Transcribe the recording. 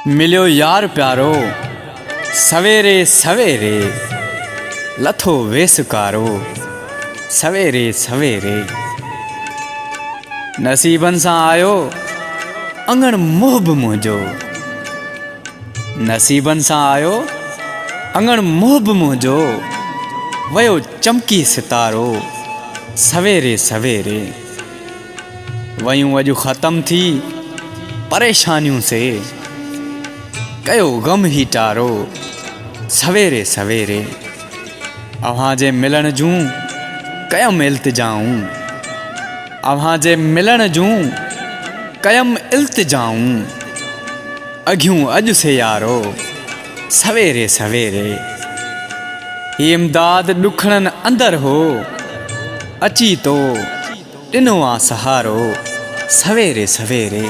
मिलियो यार प्यारो सवेरे सवेरे लथो वेसकारो सवेरे सवेरे। नसीबन सां आयो अंगण मोहब मुंहिंजो, नसीबन सां आयो अंगण मोहब मुंहिंजो। वयो चमकी सितारो सवेरे सवेरे। वयूं अॼु ख़त्म थी परेशानियूं से, कयो गम ही टारो सवेरे सवेरे। अव्हां जे मिलण जूं कयम इल्तिजाऊं, अव्हां जे मिलण जूं कयम इल्तिजाऊं। अघियूं अॼु से यारो सवेरे सवेरे। ही इमदाद ॾुखड़नि अंदर हो, अची तो ॾिनो आ सहारो सवेरे सवेरे।